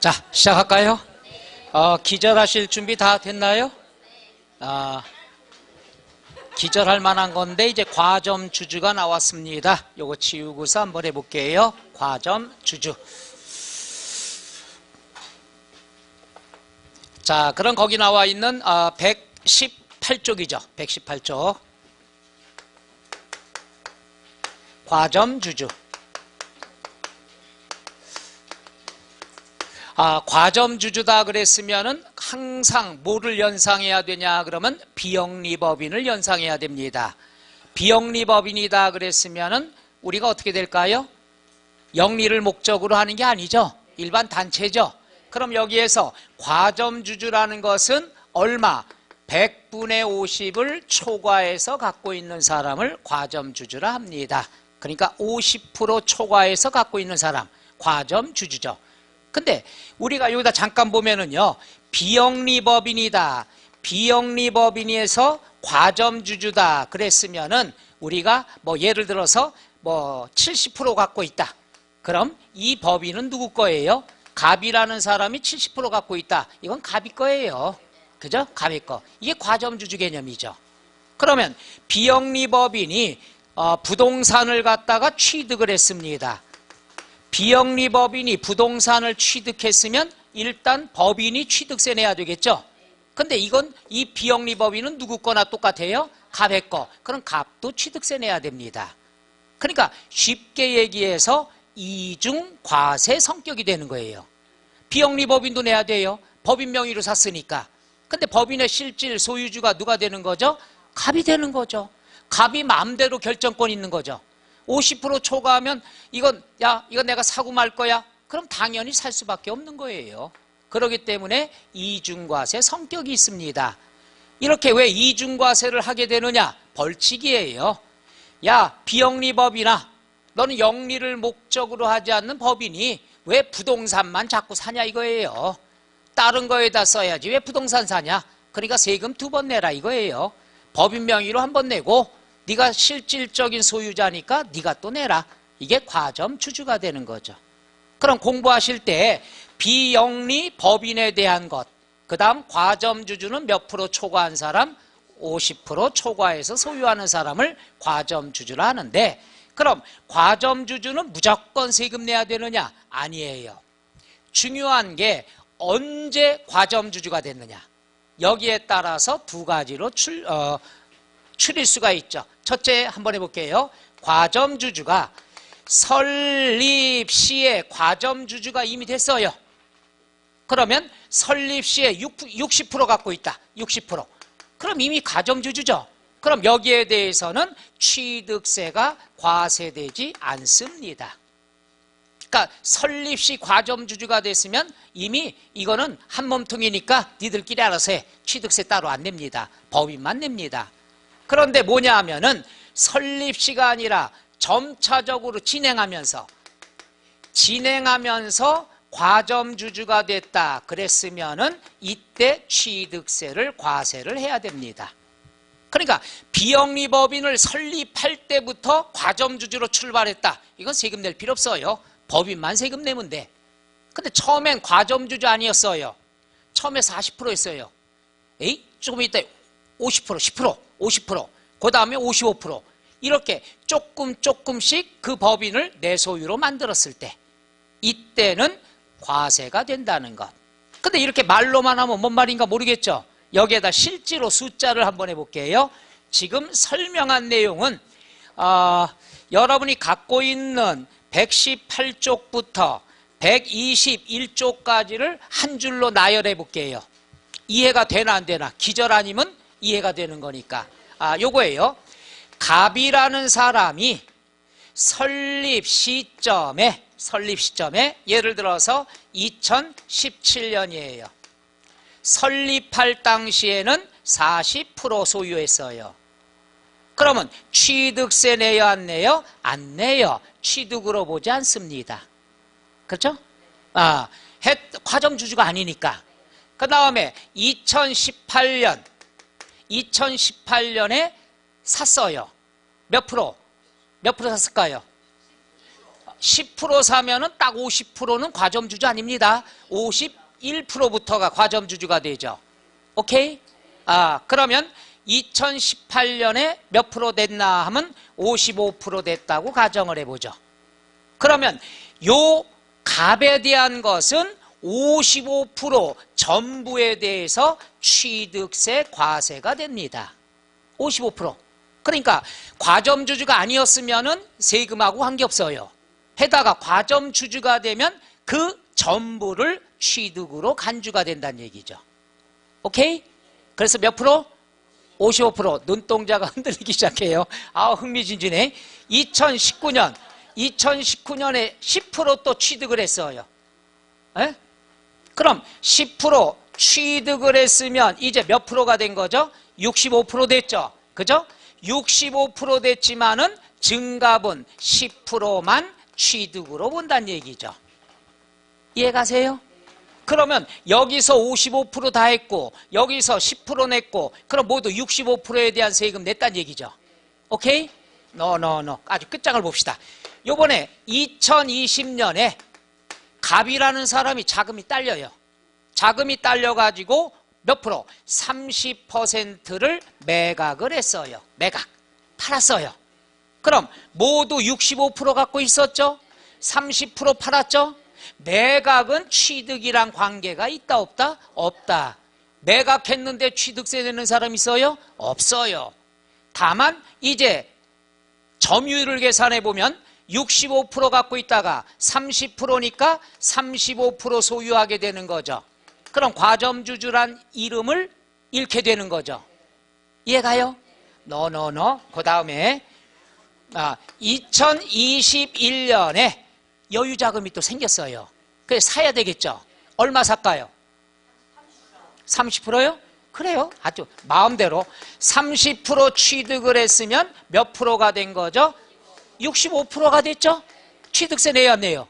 자, 시작할까요? 기절하실 준비 다 됐나요? 기절할 만한 건데 이제 과점 주주가 나왔습니다. 요거 치우고서 한번 해볼게요. 과점 주주. 자, 그럼 거기 나와 있는 118쪽이죠. 118쪽. 과점 주주. 과점 주주다 그랬으면은 항상 뭐를 연상해야 되냐 그러면 비영리법인을 연상해야 됩니다. 비영리법인이다 그랬으면은 우리가 어떻게 될까요? 영리를 목적으로 하는 게 아니죠. 일반 단체죠. 그럼 여기에서 과점 주주라는 것은 얼마? 100분의 50을 초과해서 갖고 있는 사람을 과점 주주라 합니다. 그러니까 50% 초과해서 갖고 있는 사람, 과점 주주죠. 근데 우리가 여기다 잠깐 보면은요, 비영리법인이다, 비영리법인에서 과점주주다 그랬으면은 우리가 뭐 예를 들어서 뭐 70% 갖고 있다. 그럼 이 법인은 누구 거예요? 갑이라는 사람이 70% 갖고 있다. 이건 갑이 거예요. 그죠? 갑이 거. 이게 과점주주 개념이죠. 그러면 비영리법인이 부동산을 갖다가 취득을 했습니다. 비영리법인이 부동산을 취득했으면 일단 법인이 취득세 내야 되겠죠. 근데 이 비영리법인은 누구 거나 똑같아요? 갑의 거. 그럼 갑도 취득세 내야 됩니다. 그러니까 쉽게 얘기해서 이중 과세 성격이 되는 거예요. 비영리법인도 내야 돼요. 법인 명의로 샀으니까. 근데 법인의 실질 소유주가 누가 되는 거죠? 갑이 되는 거죠. 갑이 마음대로 결정권 있는 거죠. 50% 초과하면 이건 내가 사고 말 거야. 그럼 당연히 살 수밖에 없는 거예요. 그렇기 때문에 이중과세 성격이 있습니다. 이렇게 왜 이중과세를 하게 되느냐? 벌칙이에요. 야, 비영리법이나 너는 영리를 목적으로 하지 않는 법인이 왜 부동산만 자꾸 사냐 이거예요. 다른 거에다 써야지 왜 부동산 사냐? 그러니까 세금 2번 내라 이거예요. 법인 명의로 1번 내고 네가 실질적인 소유자니까 네가 또 내라. 이게 과점 주주가 되는 거죠. 그럼 공부하실 때 비영리 법인에 대한 것, 그 다음 과점 주주는 몇 프로 초과한 사람? 50% 초과해서 소유하는 사람을 과점 주주라 하는데, 그럼 과점 주주는 무조건 세금 내야 되느냐? 아니에요. 중요한 게 언제 과점 주주가 됐느냐? 여기에 따라서 두 가지로 추릴 수가 있죠. 첫째 한번 해볼게요. 과점주주가 설립 시에 과점주주가 이미 됐어요. 그러면 설립 시에 60% 갖고 있다. 60%. 그럼 이미 과점주주죠. 그럼 여기에 대해서는 취득세가 과세되지 않습니다. 그러니까 설립 시 과점주주가 됐으면 이미 이거는 한 몸통이니까 니들끼리 알아서 해. 취득세 따로 안 냅니다. 법인만 냅니다. 그런데 뭐냐 하면은 설립시가 아니라 점차적으로 진행하면서 과점주주가 됐다 그랬으면은 이때 취득세를 과세를 해야 됩니다. 그러니까 비영리법인을 설립할 때부터 과점주주로 출발했다. 이건 세금 낼 필요 없어요. 법인만 세금 내면 돼. 근데 처음엔 과점주주 아니었어요. 처음에 40%였어요. 조금 있다 50%, 10%, 50%, 그 다음에 55%. 이렇게 조금씩 그 법인을 내 소유로 만들었을 때 이때는 과세가 된다는 것. 근데 이렇게 말로만 하면 뭔 말인가 모르겠죠. 여기에다 실제로 숫자를 한번 해볼게요. 지금 설명한 내용은 여러분이 갖고 있는 118쪽부터 121쪽까지를 한 줄로 나열해 볼게요. 이해가 되나 안 되나? 기절 아니면 이해가 되는 거니까. 요거예요. 갑이라는 사람이 설립 시점에 예를 들어서 2017년이에요. 설립할 당시에는 40% 소유했어요. 그러면 취득세 내요 안 내요? 안 내요. 취득으로 보지 않습니다. 그렇죠? 과점주주가 아니니까. 그 다음에 2018년에 샀어요. 몇 프로 샀을까요? 10% 사면은 딱 50%는 과점주주 아닙니다. 51%부터가 과점주주가 되죠. 오케이? 그러면 2018년에 몇 프로 됐나 하면 55% 됐다고 가정을 해보죠. 그러면 요 값에 대한 것은 55% 전부에 대해서 취득세 과세가 됩니다. 55%. 그러니까 과점주주가 아니었으면은 세금하고 관계없어요. 해다가 과점주주가 되면 그 전부를 취득으로 간주가 된다는 얘기죠. 오케이? 그래서 몇 프로? 55%. 눈동자가 흔들리기 시작해요. 흥미진진해. 2019년에 10% 또 취득을 했어요. 에? 그럼 10% 취득을 했으면 이제 몇 프로가 된 거죠? 65% 됐죠. 그죠? 65% 됐지만은 증가분 10%만 취득으로 본다는 얘기죠. 이해가세요? 그러면 여기서 55% 다 했고 여기서 10% 냈고 그럼 모두 65%에 대한 세금 냈다는 얘기죠. 오케이? 노. 아주 끝장을 봅시다. 요번에 2020년에 갑이라는 사람이 자금이 딸려요. 자금이 딸려가지고 몇 프로? 30%를 매각을 했어요. 매각. 팔았어요. 그럼 모두 65% 갖고 있었죠? 30% 팔았죠? 매각은 취득이랑 관계가 있다 없다? 없다. 매각했는데 취득세 내는 사람 있어요? 없어요. 다만 이제 점유율을 계산해 보면 65% 갖고 있다가 30%니까 35% 소유하게 되는 거죠. 그럼 과점주주란 이름을 잃게 되는 거죠. 이해가요? 노. 그 다음에 2021년에 여유자금이 또 생겼어요. 그래서 사야 되겠죠. 얼마 살까요? 30%요? 그래요. 아주 마음대로 30% 취득을 했으면 몇 프로가 된 거죠? 65%가 됐죠? 취득세 내요 안 내요?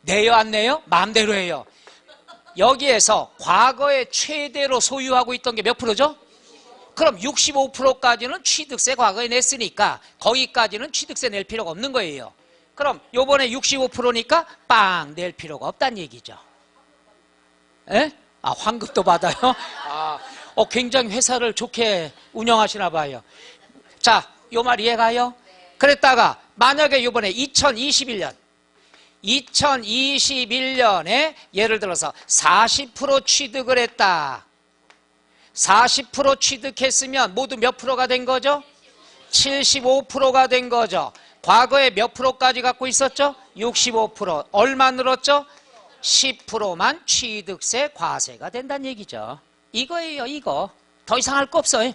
내요 안 내요? 마음대로 해요. 여기에서 과거에 최대로 소유하고 있던 게 몇 프로죠? 그럼 65%까지는 취득세 과거에 냈으니까 거기까지는 취득세 낼 필요가 없는 거예요. 그럼 요번에 65%니까 빵 낼 필요가 없다는 얘기죠. 에? 환급도 받아요? 굉장히 회사를 좋게 운영하시나 봐요. 자, 요 말 이해가요? 그랬다가 만약에 요번에 2021년에 예를 들어서 40% 취득을 했다. 40% 취득했으면 모두 몇 프로가 된 거죠? 75%가 된 거죠. 과거에 몇 프로까지 갖고 있었죠? 65%. 얼마 늘었죠? 10%만 취득세 과세가 된다는 얘기죠. 이거예요, 이거. 더 이상 할 거 없어요.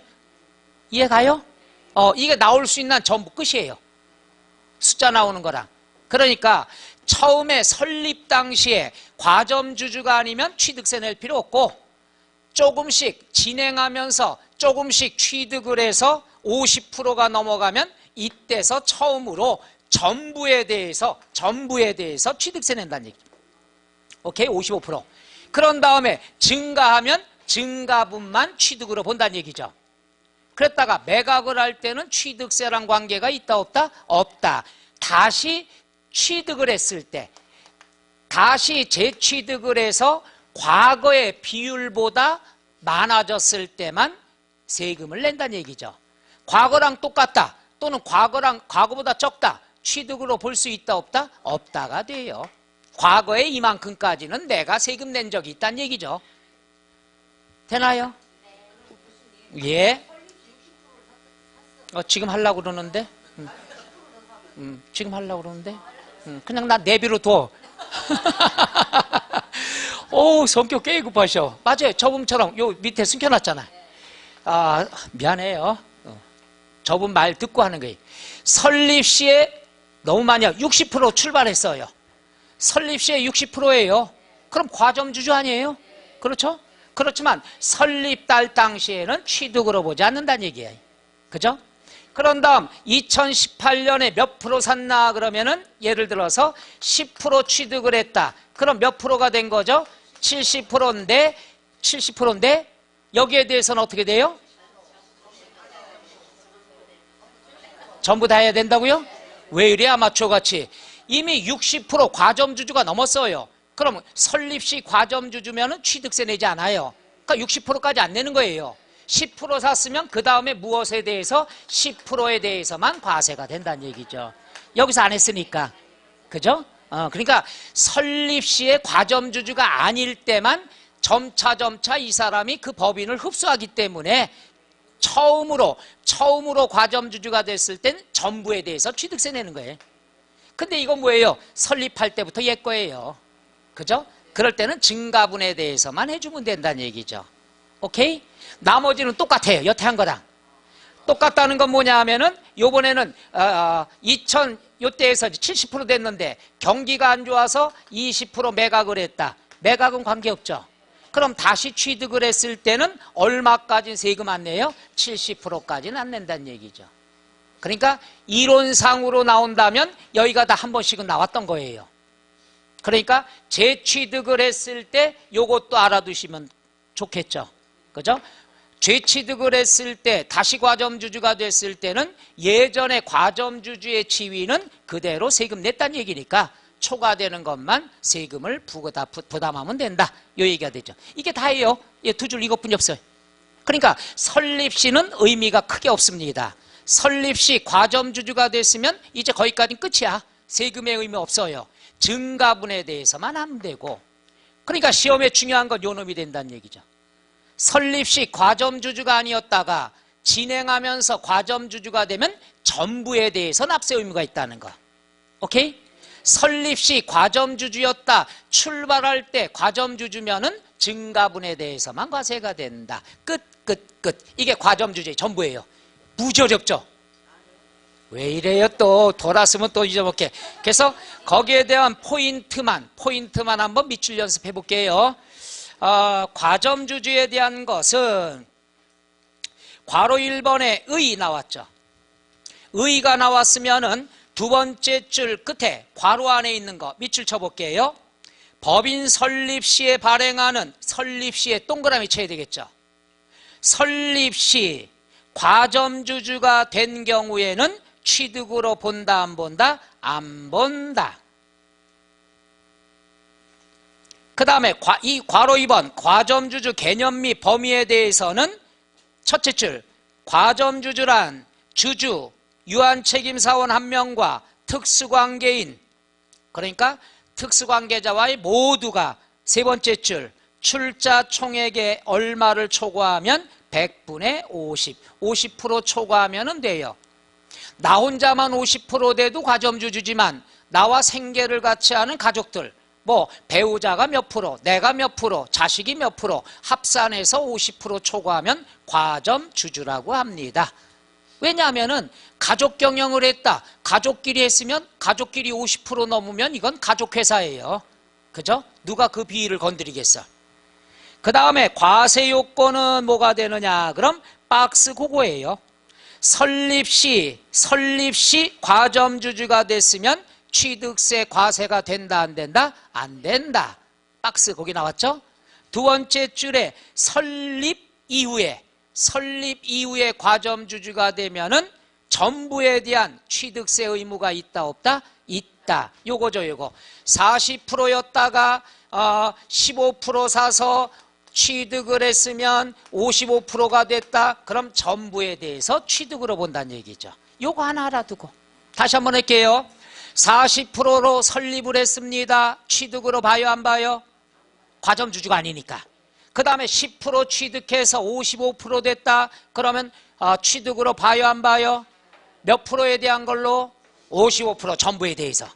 이해가요? 이게 나올 수 있는 한 전부 끝이에요. 숫자 나오는 거랑. 그러니까 처음에 설립 당시에 과점주주가 아니면 취득세 낼 필요 없고 조금씩 진행하면서 조금씩 취득을 해서 50%가 넘어가면 이때서 처음으로 전부에 대해서 취득세 낸다는 얘기죠. 오케이? 55%. 그런 다음에 증가하면 증가분만 취득으로 본다는 얘기죠. 그랬다가 매각을 할 때는 취득세랑 관계가 있다 없다? 없다. 다시 취득을 했을 때, 다시 재취득을 해서 과거의 비율보다 많아졌을 때만 세금을 낸다는 얘기죠. 과거랑 똑같다 또는 과거보다 적다, 취득으로 볼 수 있다 없다? 없다가 돼요. 과거에 이만큼까지는 내가 세금 낸 적이 있다는 얘기죠. 되나요? 예. 지금 하려고 그러는데? 지금 하려고 그러는데? 그냥 나 내비로 둬. 오, 성격 꽤 급하셔. 맞아요. 저분처럼 요 밑에 숨겨놨잖아. 미안해요. 저분 말 듣고 하는 거예요. 설립 시에 너무 많이 60% 출발했어요. 설립 시에 60%예요. 그럼 과점주주 아니에요? 그렇죠? 그렇지만 설립 달 당시에는 취득으로 보지 않는다는 얘기예요. 그죠? 그런 다음 2018년에 몇 프로 샀나 그러면은 예를 들어서 10% 취득을 했다. 그럼 몇 프로가 된 거죠? 70%인데 여기에 대해서는 어떻게 돼요? 전부 다 해야 된다고요? 왜 이래 아마추어같이. 이미 60% 과점주주가 넘었어요. 그럼 설립시 과점주주면 취득세 내지 않아요. 그러니까 60%까지 안 내는 거예요. 10% 샀으면 그 다음에 무엇에 대해서 10%에 대해서만 과세가 된다는 얘기죠. 여기서 안 했으니까. 그죠? 그러니까 설립시의 과점주주가 아닐 때만 점차 이 사람이 그 법인을 흡수하기 때문에 처음으로 과점주주가 됐을 땐 전부에 대해서 취득세 내는 거예요. 근데 이건 뭐예요? 설립할 때부터 옛 거예요. 그죠? 그럴 때는 증가분에 대해서만 해주면 된다는 얘기죠. 오케이? 나머지는 똑같아요. 여태 한 거랑. 똑같다는 건 뭐냐 하면은 요번에는 요때에서 70% 됐는데 경기가 안 좋아서 20% 매각을 했다. 매각은 관계없죠. 그럼 다시 취득을 했을 때는 얼마까지 세금 안 내요? 70%까지는 안 낸다는 얘기죠. 그러니까 이론상으로 나온다면 여기가 다 한 번씩은 나왔던 거예요. 그러니까 재취득을 했을 때 요것도 알아두시면 좋겠죠. 그죠? 재취득을 했을 때 다시 과점주주가 됐을 때는 예전에 과점주주의 지위는 그대로 세금 냈다는 얘기니까 초과되는 것만 세금을 부담하면 된다. 요 얘기가 되죠. 이게 다예요. 두 줄 이것뿐이 없어요. 그러니까 설립시는 의미가 크게 없습니다. 설립시 과점주주가 됐으면 이제 거기까지는 끝이야. 세금의 의미 없어요. 증가분에 대해서만 하면 되고. 그러니까 시험에 중요한 건 요 놈이 된다는 얘기죠. 설립시 과점주주가 아니었다가 진행하면서 과점주주가 되면 전부에 대해서 납세 의무가 있다는 거. 오케이? 설립시 과점주주였다. 출발할 때 과점주주면은 증가분에 대해서만 과세가 된다. 끝. 이게 과점주주의 전부예요. 무저력죠? 왜 이래요 또? 돌았으면 또 잊어먹게. 그래서 거기에 대한 포인트만 한번 밑줄 연습해 볼게요. 과점주주에 대한 것은 괄호 1번에 의 나왔죠. 의가 나왔으면은 두 번째 줄 끝에 괄호 안에 있는 거 밑줄 쳐볼게요. 법인 설립시에 발행하는 설립시에 동그라미 쳐야 되겠죠. 설립시 과점주주가 된 경우에는 취득으로 본다 안 본다? 안 본다. 그 다음에 이 괄호 2번 과점주주 개념 및 범위에 대해서는 첫째 줄 과점주주란 주주, 유한책임사원 한 명과 특수관계인, 그러니까 특수관계자와의 모두가 세 번째 줄 출자 총액에 얼마를 초과하면 100분의 50% 초과하면 돼요. 나 혼자만 50% 돼도 과점주주지만 나와 생계를 같이 하는 가족들, 뭐 배우자가 몇 프로, 내가 몇 프로, 자식이 몇 프로 합산해서 50% 초과하면 과점주주라고 합니다. 왜냐하면은 가족 경영을 했다. 가족끼리 했으면 가족끼리 50% 넘으면 이건 가족회사예요. 그죠? 누가 그 비위를 건드리겠어. 그 다음에 과세 요건은 뭐가 되느냐? 그럼 박스 그거예요. 설립시 과점주주가 됐으면 취득세 과세가 된다 안 된다? 안 된다. 박스 거기 나왔죠? 두 번째 줄에 설립 이후에 과점주주가 되면은 전부에 대한 취득세 의무가 있다 없다? 있다. 요거죠 요거. 40%였다가 15% 사서 취득을 했으면 55%가 됐다. 그럼 전부에 대해서 취득으로 본다는 얘기죠. 요거 하나 알아두고 다시 한번 할게요. 40%로 설립을 했습니다. 취득으로 봐요 안 봐요? 과점주주가 아니니까. 그 다음에 10% 취득해서 55% 됐다. 그러면 취득으로 봐요 안 봐요? 몇 프로에 대한 걸로? 55% 전부에 대해서.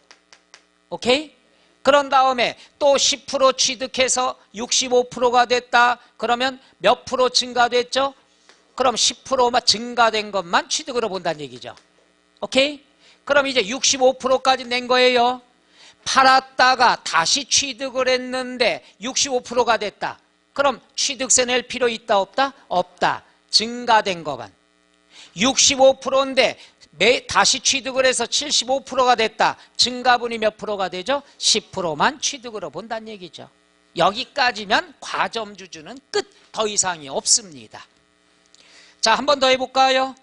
오케이? 그런 다음에 또 10% 취득해서 65%가 됐다. 그러면 몇 프로 증가됐죠? 그럼 10%만 증가된 것만 취득으로 본다는 얘기죠. 오케이? 그럼 이제 65%까지 낸 거예요. 팔았다가 다시 취득을 했는데 65%가 됐다. 그럼 취득세 낼 필요 있다 없다? 없다. 증가된 것만. 65%인데 다시 취득을 해서 75%가 됐다. 증가분이 몇 프로가 되죠? 10%만 취득으로 본다는 얘기죠. 여기까지면 과점주주는 끝. 더 이상이 없습니다. 자, 한 번 더 해볼까요?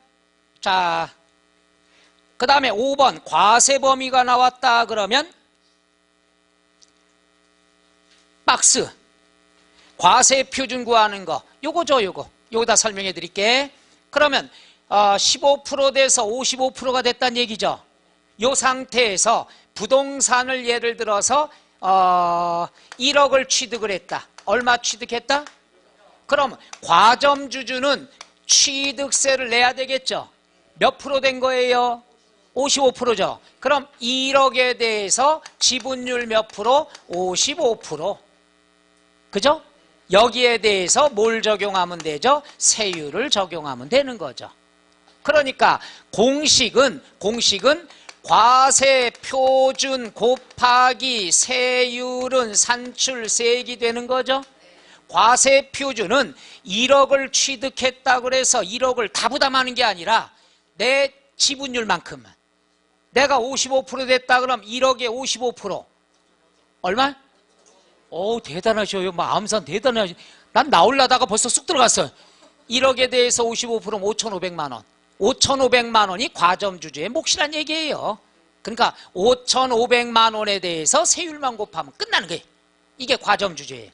자, 그 다음에 5번 과세 범위가 나왔다 그러면 박스 과세 표준 구하는 거 요거죠. 요거다 설명해 드릴게. 그러면 15% 돼서 55%가 됐다는 얘기죠. 요 상태에서 부동산을 예를 들어서 1억을 취득을 했다. 얼마 취득했다? 그럼 과점주주는 취득세를 내야 되겠죠. 몇 프로 된 거예요? 55%죠. 그럼 1억에 대해서 지분율 몇 프로? 55%. 그죠? 여기에 대해서 뭘 적용하면 되죠? 세율을 적용하면 되는 거죠. 그러니까 공식은 과세 표준 곱하기 세율은 산출세액이 되는 거죠. 과세 표준은 1억을 취득했다고 해서 1억을 다 부담하는 게 아니라 내 지분율만큼만. 내가 55% 됐다 그럼 1억에 55% 얼마? 오, 대단하셔요. 마음산 대단하셔. 난 나오려다가 벌써 쑥 들어갔어요. 1억에 대해서 55%면 5,500만 원. 5,500만 원이 과점주주의 몫이란 얘기예요. 그러니까 5,500만 원에 대해서 세율만 곱하면 끝나는 거예요. 이게 과점주주예요.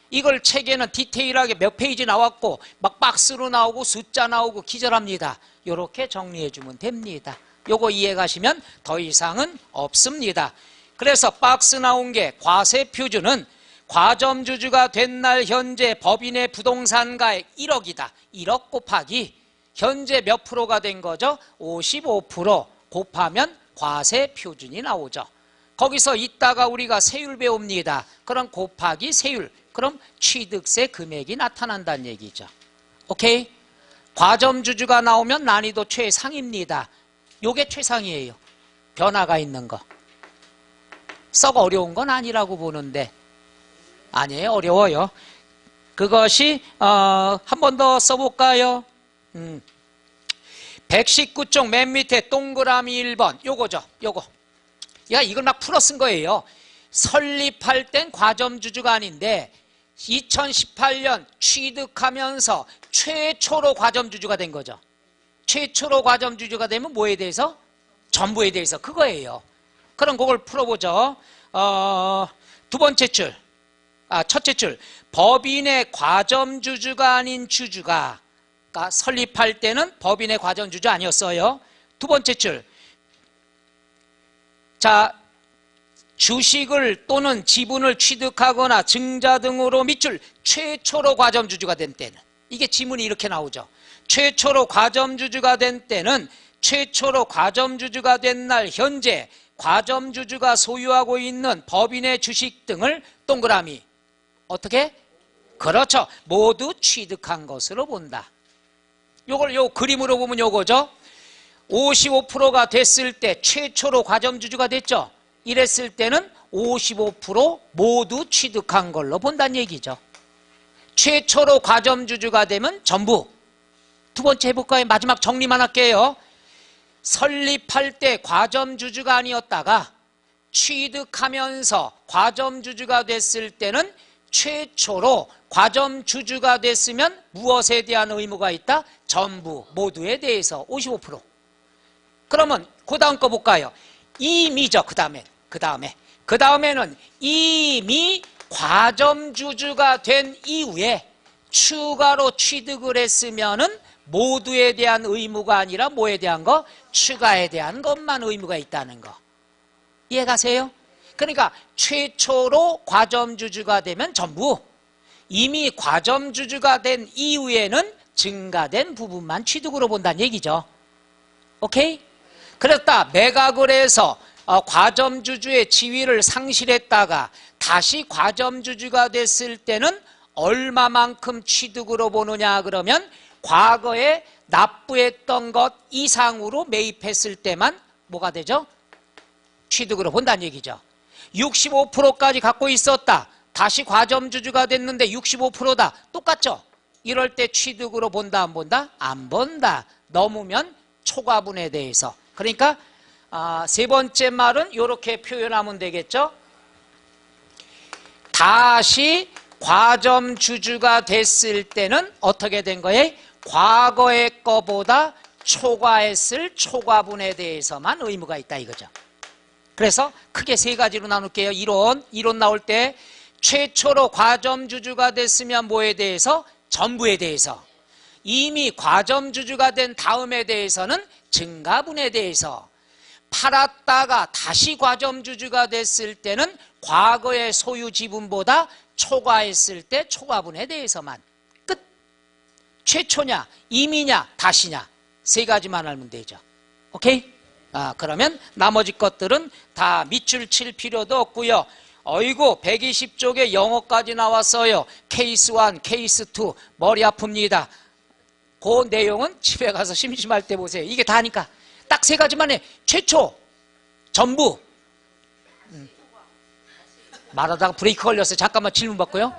이걸 책에는 디테일하게 몇 페이지 나왔고 막 박스로 나오고 숫자 나오고 기절합니다. 이렇게 정리해 주면 됩니다. 요거 이해 가시면 더 이상은 없습니다. 그래서 박스 나온 게 과세 표준은 과점주주가 된 날 현재 법인의 부동산가액 1억이다. 1억 곱하기 현재 몇 프로가 된 거죠? 55% 곱하면 과세 표준이 나오죠. 거기서 이따가 우리가 세율 배웁니다. 그럼 곱하기 세율. 그럼 취득세 금액이 나타난다는 얘기죠. 오케이? 과점주주가 나오면 난이도 최상입니다. 요게 최상이에요. 변화가 있는 거. 썩 어려운 건 아니라고 보는데 아니에요. 어려워요. 그것이 한 번 더 써볼까요? 119쪽 맨 밑에 동그라미 1번 요거죠. 요거. 야, 이걸 막 풀어 쓴 거예요. 설립할 땐 과점주주가 아닌데 2018년 취득하면서 최초로 과점주주가 된 거죠. 최초로 과점주주가 되면 뭐에 대해서? 전부에 대해서. 그거예요. 그럼 그걸 풀어보죠. 두 번째 줄. 첫째 줄. 법인의 과점주주가 아닌 주주가 설립할 때는 법인의 과점주주 아니었어요. 두 번째 줄. 자, 주식을 또는 지분을 취득하거나 증자 등으로 밑줄 최초로 과점주주가 된 때는 이게 지문이 이렇게 나오죠. 최초로 과점주주가 된 때는 최초로 과점주주가 된 날 현재 과점주주가 소유하고 있는 법인의 주식 등을 동그라미 어떻게? 그렇죠. 모두 취득한 것으로 본다. 요걸 요 그림으로 보면 요거죠. 55%가 됐을 때 최초로 과점주주가 됐죠. 이랬을 때는 55% 모두 취득한 걸로 본다는 얘기죠. 최초로 과점주주가 되면 전부. 두 번째 해볼까요? 마지막 정리만 할게요. 설립할 때 과점주주가 아니었다가 취득하면서 과점주주가 됐을 때는 최초로 과점주주가 됐으면 무엇에 대한 의무가 있다? 전부, 모두에 대해서 55%. 그러면 그 다음 거 볼까요? 이미죠. 그 다음에는 이미 과점주주가 된 이후에 추가로 취득을 했으면은 모두에 대한 의무가 아니라 뭐에 대한 거? 추가에 대한 것만 의무가 있다는 거. 이해 가세요? 그러니까 최초로 과점주주가 되면 전부, 이미 과점주주가 된 이후에는 증가된 부분만 취득으로 본다는 얘기죠. 오케이? 그랬다 매각을 해서 과점주주의 지위를 상실했다가 다시 과점주주가 됐을 때는 얼마만큼 취득으로 보느냐 그러면 과거에 납부했던 것 이상으로 매입했을 때만 뭐가 되죠? 취득으로 본다는 얘기죠. 65%까지 갖고 있었다. 다시 과점주주가 됐는데 65%다. 똑같죠? 이럴 때 취득으로 본다 안 본다? 안 본다. 넘으면 초과분에 대해서. 그러니까 세 번째 말은 이렇게 표현하면 되겠죠. 다시 과점주주가 됐을 때는 어떻게 된 거예요? 과거의 거보다 초과했을 초과분에 대해서만 의무가 있다 이거죠. 그래서 크게 세 가지로 나눌게요. 이론 나올 때 최초로 과점주주가 됐으면 뭐에 대해서? 전부에 대해서. 이미 과점주주가 된 다음에 대해서는 증가분에 대해서. 팔았다가 다시 과점주주가 됐을 때는 과거의 소유 지분보다 초과했을 때 초과분에 대해서만. 끝. 최초냐, 이미냐, 다시냐. 세 가지만 알면 되죠. 오케이? 그러면 나머지 것들은 다 밑줄 칠 필요도 없고요. 어이구 120쪽에 영어까지 나왔어요. 케이스 1, 케이스 2 머리 아픕니다. 그 내용은 집에 가서 심심할 때 보세요. 이게 다니까 딱 세 가지만 해. 최초, 전부. 말하다가 브레이크 걸렸어요. 잠깐만 질문 받고요.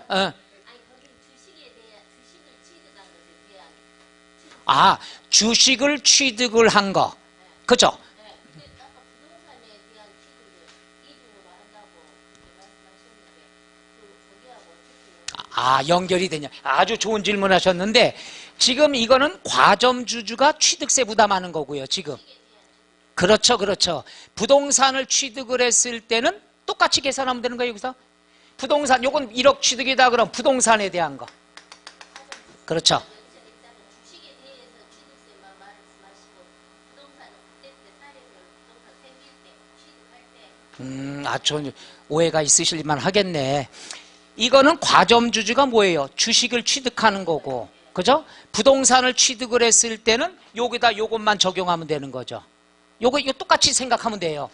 주식을 취득을 한 거. 그죠? 연결이 되냐. 아주 좋은 질문 하셨는데 지금 이거는 과점주주가 취득세 부담하는 거고요. 지금. 그렇죠. 부동산을 취득을 했을 때는 똑같이 계산하면 되는 거예요. 여기서. 부동산, 요건 1억 취득이다 그럼 부동산에 대한 거. 그렇죠. 좀 오해가 있으실만 하겠네. 이거는 과점주주가 뭐예요? 주식을 취득하는 거고, 그죠? 부동산을 취득을 했을 때는 여기다 요것만 적용하면 되는 거죠. 이거 똑같이 생각하면 돼요.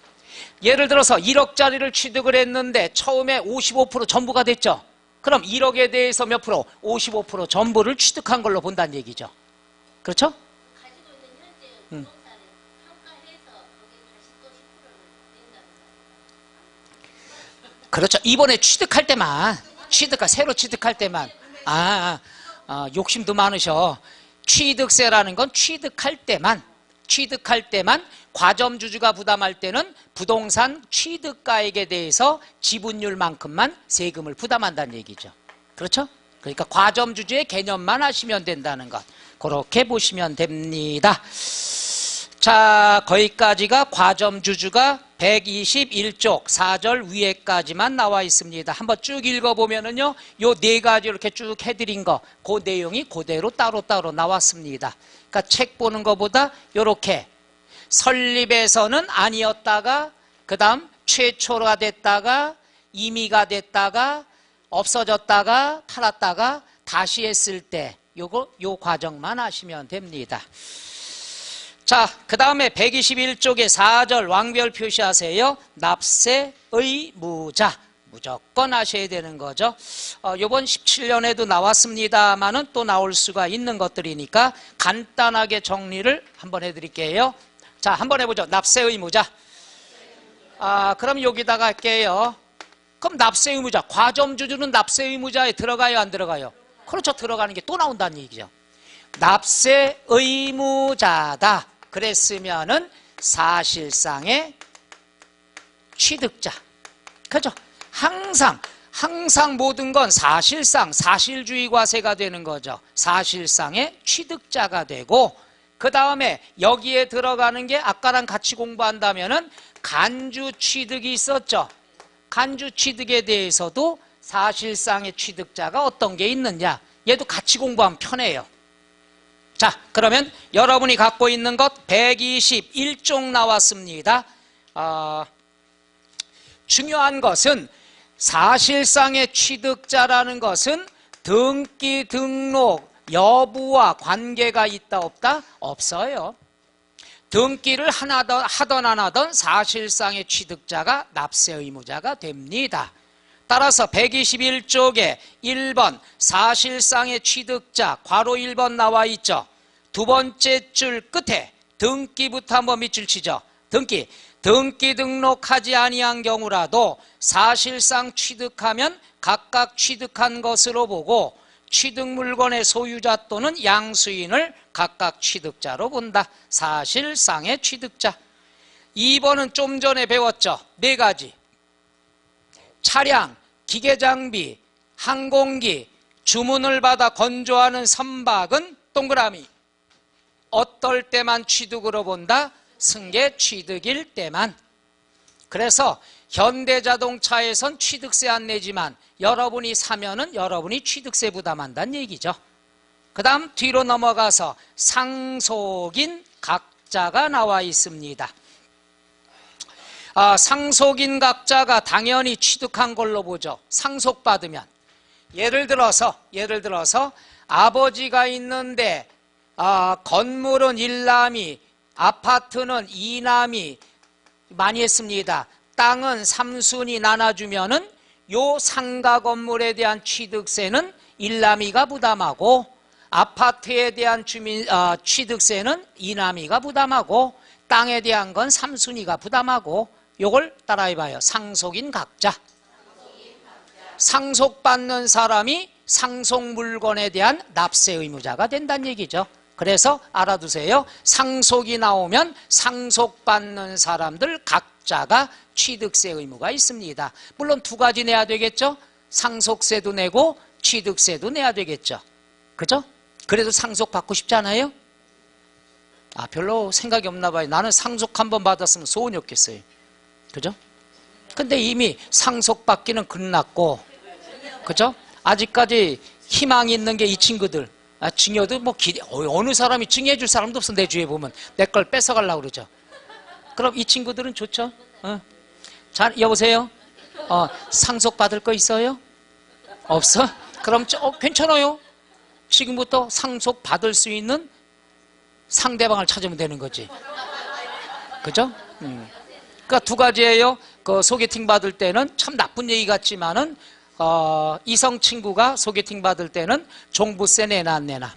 예를 들어서 1억짜리를 취득을 했는데 처음에 55% 전부가 됐죠. 그럼 1억에 대해서 몇 프로? 55% 전부를 취득한 걸로 본다는 얘기죠. 그렇죠? 가지고 있는 현재 부동산을 평가해서 거기에 다시 또 10%를 낸다는 거예요. 그렇죠. 이번에 취득할 때만, 새로 취득할 때만. 욕심도 많으셔. 취득세라는 건 취득할 때만 과점주주가 부담할 때는 부동산 취득가액에 대해서 지분율만큼만 세금을 부담한다는 얘기죠. 그렇죠? 그러니까 과점주주의 개념만 하시면 된다는 것. 그렇게 보시면 됩니다. 자, 거기까지가 과점주주가 121쪽 4절 위에까지만 나와 있습니다. 한번 쭉 읽어보면은요, 요 네 가지 이렇게 쭉 해드린 거, 그 내용이 그대로 따로따로 나왔습니다. 그러니까 책 보는 것보다 요렇게 설립에서는 아니었다가, 그 다음 최초가 됐다가, 임의가 됐다가, 없어졌다가, 팔았다가, 다시 했을 때, 요 과정만 하시면 됩니다. 자, 그 다음에 121쪽에 4절 왕별 표시하세요. 납세 의무자. 무조건 하셔야 되는 거죠. 요번 17년에도 나왔습니다만은 또 나올 수가 있는 것들이니까 간단하게 정리를 한번 해드릴게요. 자, 한번 해보죠. 납세 의무자. 그럼 여기다가 할게요. 그럼 납세 의무자. 과점주주는 납세 의무자에 들어가요, 안 들어가요? 그렇죠. 들어가는 게 또 나온다는 얘기죠. 납세 의무자다. 그랬으면은 사실상의 취득자. 그죠? 항상 모든 건 사실주의 과세가 되는 거죠. 사실상의 취득자가 되고, 그 다음에 여기에 들어가는 게 아까랑 같이 공부한다면은 간주 취득이 있었죠. 간주 취득에 대해서도 사실상의 취득자가 어떤 게 있느냐. 얘도 같이 공부하면 편해요. 자, 그러면 여러분이 갖고 있는 것 121쪽 나왔습니다. 중요한 것은 사실상의 취득자라는 것은 등기 등록 여부와 관계가 있다 없다? 없어요. 등기를 하던 안 하던 사실상의 취득자가 납세 의무자가 됩니다. 따라서 121쪽에 1번 사실상의 취득자 괄호 1번 나와 있죠. 두 번째 줄 끝에 등기부터 한번 밑줄 치죠. 등기 등록하지 아니한 경우라도 사실상 취득하면 각각 취득한 것으로 보고 취득 물건의 소유자 또는 양수인을 각각 취득자로 본다. 사실상의 취득자. 2번은 좀 전에 배웠죠. 네 가지. 차량, 기계장비, 항공기, 주문을 받아 건조하는 선박은 동그라미. 어떨 때만 취득으로 본다? 승계 취득일 때만. 그래서 현대자동차에선 취득세 안 내지만 여러분이 사면은 여러분이 취득세 부담한다는 얘기죠. 그 다음 뒤로 넘어가서 상속인 각자가 나와 있습니다. 상속인 각자가 당연히 취득한 걸로 보죠. 상속받으면. 예를 들어서 아버지가 있는데 건물은 1남이, 아파트는 2남이 많이 했습니다. 땅은 3순이 나눠주면은 요 상가 건물에 대한 취득세는 1남이가 부담하고 아파트에 대한 취득세는 2남이가 부담하고 땅에 대한 건 3순이가 부담하고 요걸 따라해봐요. 상속인 각자. 상속받는 사람이 상속 물건에 대한 납세 의무자가 된다는 얘기죠. 그래서 알아두세요. 상속이 나오면 상속받는 사람들 각자가 취득세 의무가 있습니다. 물론 두 가지 내야 되겠죠. 상속세도 내고 취득세도 내야 되겠죠. 그죠? 그래도 상속받고 싶지 않아요? 별로 생각이 없나 봐요. 나는 상속 한번 받았으면 소원이 없겠어요. 그죠? 근데 이미 상속받기는 끝났고, 그죠? 아직까지 희망이 있는 게 이 친구들. 증여도 뭐 어느 사람이 증여해 줄 사람도 없어. 내 주위에 보면 내 걸 뺏어가려고 그러죠. 그럼 이 친구들은 좋죠. 자, 여보세요? 상속받을 거 있어요? 없어? 그럼 괜찮아요. 지금부터 상속받을 수 있는 상대방을 찾으면 되는 거지. 그죠? 그러니까 두 가지예요. 그 소개팅 받을 때는 참 나쁜 얘기 같지만은 이성 친구가 소개팅 받을 때는 종부세 내나 안 내나.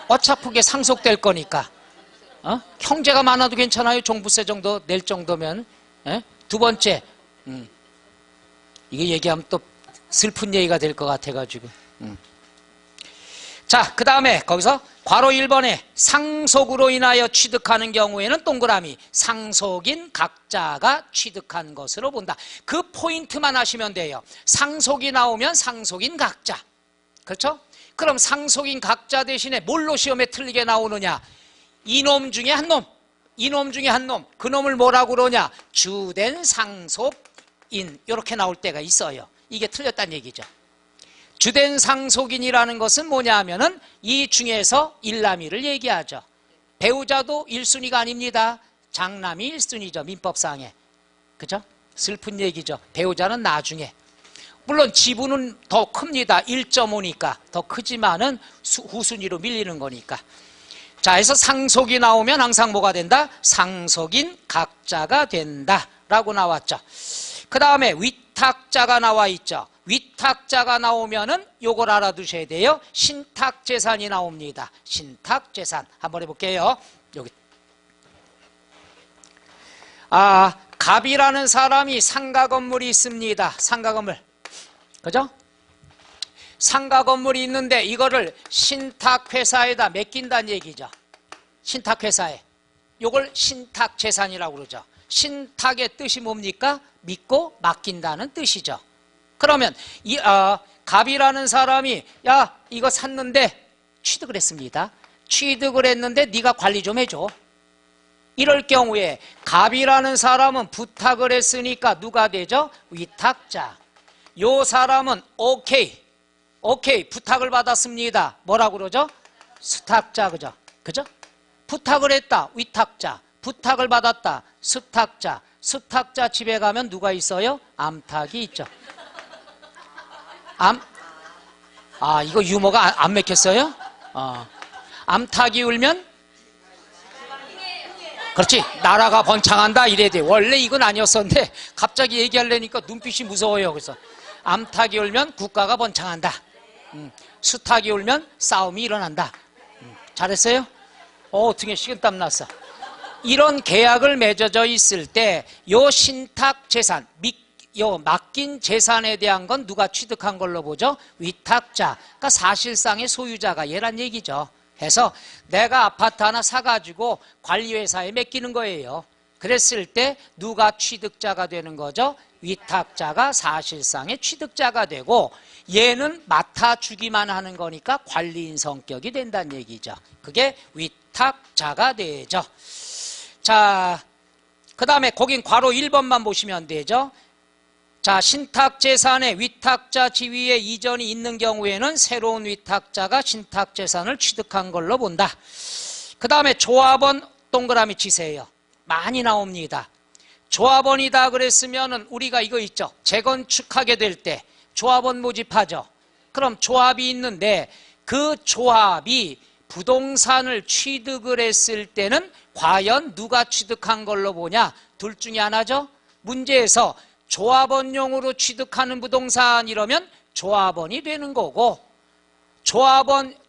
어차피 그게 상속될 거니까. 형제가 많아도 괜찮아요. 종부세 정도 낼 정도면. 두 번째, 이게 얘기하면 또 슬픈 얘기가 될 것 같아가지고. 자, 그 다음에 거기서 괄호 1번에 상속으로 인하여 취득하는 경우에는 동그라미 상속인 각자가 취득한 것으로 본다. 그 포인트만 하시면 돼요. 상속이 나오면 상속인 각자. 그렇죠? 그럼 상속인 각자 대신에 뭘로 시험에 틀리게 나오느냐? 이놈 중에 한 놈. 이놈 중에 한 놈. 그 놈을 뭐라고 그러냐? 주된 상속인. 이렇게 나올 때가 있어요. 이게 틀렸다는 얘기죠. 주된 상속인이라는 것은 뭐냐 하면은 이 중에서 1남이를 얘기하죠. 배우자도 1순위가 아닙니다. 장남이 1순위죠. 민법상에. 그죠? 슬픈 얘기죠. 배우자는 나중에. 물론 지분은 더 큽니다. 1.5니까 더 크지만은 후순위로 밀리는 거니까. 자, 해서 상속이 나오면 항상 뭐가 된다? 상속인 각자가 된다 라고 나왔죠. 그 다음에 위탁자가 나와 있죠. 위탁자가 나오면은 요걸 알아두셔야 돼요. 신탁재산이 나옵니다. 신탁재산. 한번 해볼게요. 여기. 갑이라는 사람이 상가 건물이 있습니다. 상가 건물. 그죠? 상가 건물이 있는데 이거를 신탁회사에다 맡긴다는 얘기죠. 신탁회사에. 요걸 신탁재산이라고 그러죠. 신탁의 뜻이 뭡니까? 믿고 맡긴다는 뜻이죠. 그러면 갑이라는 사람이 야 이거 샀는데 취득을 했습니다. 취득을 했는데 네가 관리 좀 해줘. 이럴 경우에 갑이라는 사람은 부탁을 했으니까 누가 되죠? 위탁자. 요 사람은 오케이 부탁을 받았습니다. 뭐라고 그러죠? 수탁자. 그죠? 부탁을 했다. 위탁자. 부탁을 받았다. 수탁자. 수탁자 집에 가면 누가 있어요? 암탉이 있죠. 이거 유머가 안 맥혔어요? 암탉이 울면? 그렇지. 나라가 번창한다 이래야 돼. 원래 이건 아니었었는데 갑자기 얘기하려니까 눈빛이 무서워요. 그래서 암탉이 울면 국가가 번창한다. 수탉이 울면 싸움이 일어난다. 잘했어요? 등에 식은땀 났어. 이런 계약을 맺어져 있을 때 요 신탁재산, 요 맡긴 재산에 대한 건 누가 취득한 걸로 보죠? 위탁자. 그러니까 사실상의 소유자가 얘란 얘기죠. 해서 내가 아파트 하나 사가지고 관리회사에 맡기는 거예요. 그랬을 때 누가 취득자가 되는 거죠? 위탁자가 사실상의 취득자가 되고 얘는 맡아주기만 하는 거니까 관리인 성격이 된다는 얘기죠. 그게 위탁자가 되죠. 자, 그 다음에 거긴 괄호 1번만 보시면 되죠. 자, 신탁재산에 위탁자 지위에 이전이 있는 경우에는 새로운 위탁자가 신탁재산을 취득한 걸로 본다. 그 다음에 조합원 동그라미 치세요. 많이 나옵니다. 조합원이다 그랬으면은 우리가 이거 있죠. 재건축하게 될 때 조합원 모집하죠. 그럼 조합이 있는데 그 조합이 부동산을 취득을 했을 때는 과연 누가 취득한 걸로 보냐? 둘 중에 하나죠. 문제에서 조합원용으로 취득하는 부동산이라면 조합원이 되는 거고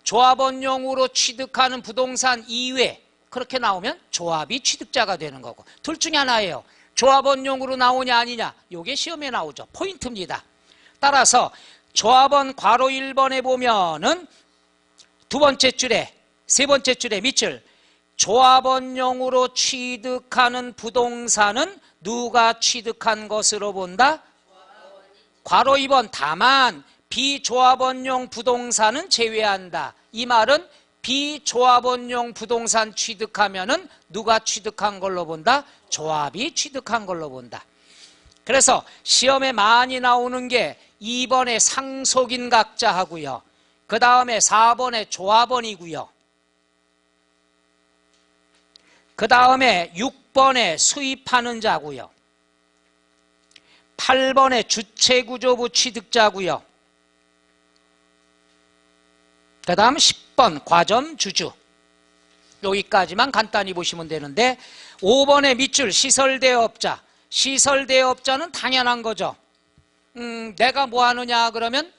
조합원용으로 취득하는 부동산 이외 그렇게 나오면 조합이 취득자가 되는 거고 둘 중에 하나예요. 조합원용으로 나오냐 아니냐 이게 시험에 나오죠. 포인트입니다. 따라서 조합원 괄호 1번에 보면은 두 번째 줄에 세 번째 줄에 밑줄 조합원용으로 취득하는 부동산은 누가 취득한 것으로 본다? 괄호 2번 다만 비조합원용 부동산은 제외한다. 이 말은 비조합원용 부동산 취득하면은 누가 취득한 걸로 본다? 조합이 취득한 걸로 본다. 그래서 시험에 많이 나오는 게 2번에 상속인 각자 하고요. 그 다음에 4번에 조합원이고요. 그 다음에 6번에 수입하는 자고요. 8번에 주체구조부 취득자고요. 그 다음 10번 과점주주. 여기까지만 간단히 보시면 되는데 5번의 밑줄 시설대여업자. 시설대여업자는 당연한 거죠. 내가 뭐 하느냐 그러면